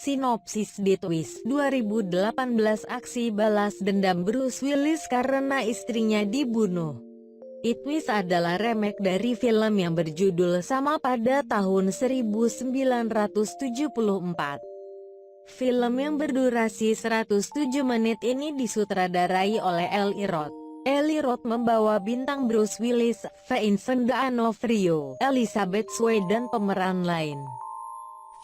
Sinopsis di Twist 2018 aksi balas dendam Bruce Willis karena istrinya dibunuh. It Twist adalah remake dari film yang berjudul sama pada tahun 1974. Film yang berdurasi 107 menit ini disutradarai oleh Eli Roth. Eli Roth membawa bintang Bruce Willis, Vincent D'Onofrio, Elizabeth Shue dan pemeran lain.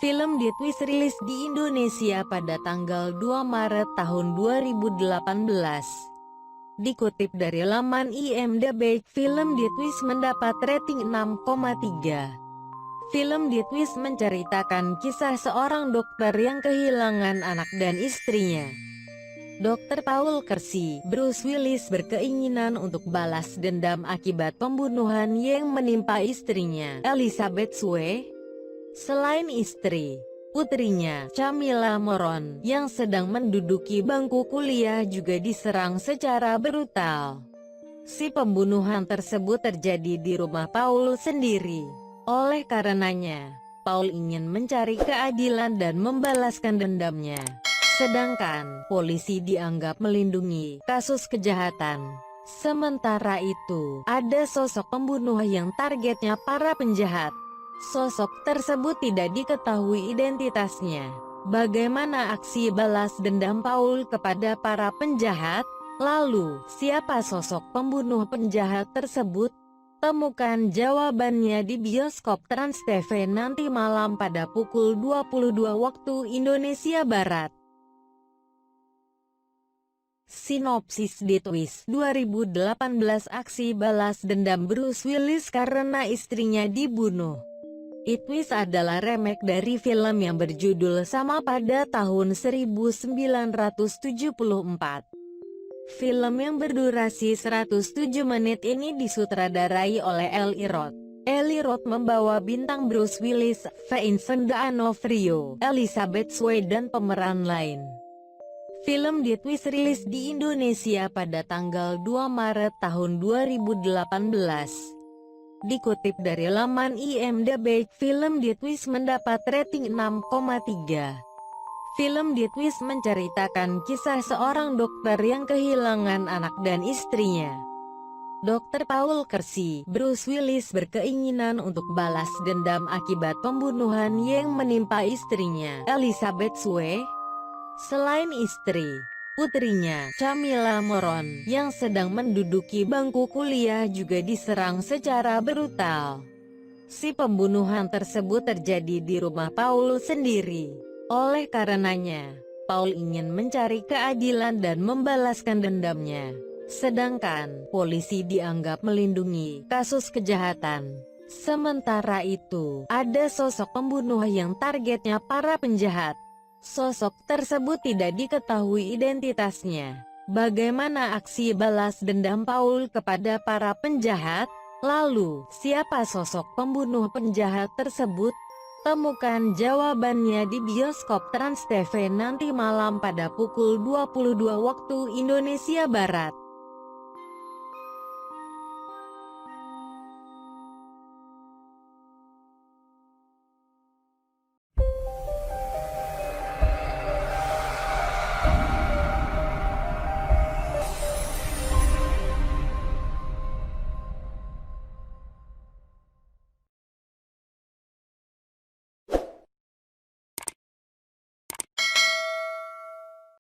Film The Twist rilis di Indonesia pada tanggal 2 Maret tahun 2018. Dikutip dari laman IMDb, film The Twist mendapat rating 6,3. Film The Twist menceritakan kisah seorang dokter yang kehilangan anak dan istrinya. Dr. Paul Kersey, Bruce Willis berkeinginan untuk balas dendam akibat pembunuhan yang menimpa istrinya, Elizabeth Shue. Selain istri, putrinya, Camilla Moron, yang sedang menduduki bangku kuliah juga diserang secara brutal. Si pembunuhan tersebut terjadi di rumah Paul sendiri. Oleh karenanya, Paul ingin mencari keadilan dan membalaskan dendamnya. Sedangkan, polisi dianggap melindungi kasus kejahatan. Sementara itu, ada sosok pembunuh yang targetnya para penjahat. Sosok tersebut tidak diketahui identitasnya. Bagaimana aksi balas dendam Paul kepada para penjahat? Lalu, siapa sosok pembunuh penjahat tersebut? Temukan jawabannya di bioskop Trans TV nanti malam pada pukul 22 waktu Indonesia Barat. Sinopsis di Twist 2018 aksi balas dendam Bruce Willis karena istrinya dibunuh. It Twist adalah remake dari film yang berjudul sama pada tahun 1974. Film yang berdurasi 107 menit ini disutradarai oleh Eli Roth. Eli Roth membawa bintang Bruce Willis, Vincent D'Onofrio, Elizabeth Shue dan pemeran lain. Film The Twist rilis di Indonesia pada tanggal 2 Maret tahun 2018. Dikutip dari laman IMDb, film The Twist mendapat rating 6,3. Film The Twist menceritakan kisah seorang dokter yang kehilangan anak dan istrinya. Dr. Paul Kersey, Bruce Willis berkeinginan untuk balas dendam akibat pembunuhan yang menimpa istrinya, Elizabeth Shue. Selain istri, putrinya, Camilla Moron, yang sedang menduduki bangku kuliah juga diserang secara brutal. Si pembunuhan tersebut terjadi di rumah Paul sendiri. Oleh karenanya, Paul ingin mencari keadilan dan membalaskan dendamnya. Sedangkan, polisi dianggap melindungi kasus kejahatan. Sementara itu, ada sosok pembunuh yang targetnya para penjahat. Sosok tersebut tidak diketahui identitasnya. Bagaimana aksi balas dendam Paul kepada para penjahat? Lalu, siapa sosok pembunuh penjahat tersebut? Temukan jawabannya di bioskop Trans TV nanti malam pada pukul 22 waktu Indonesia Barat.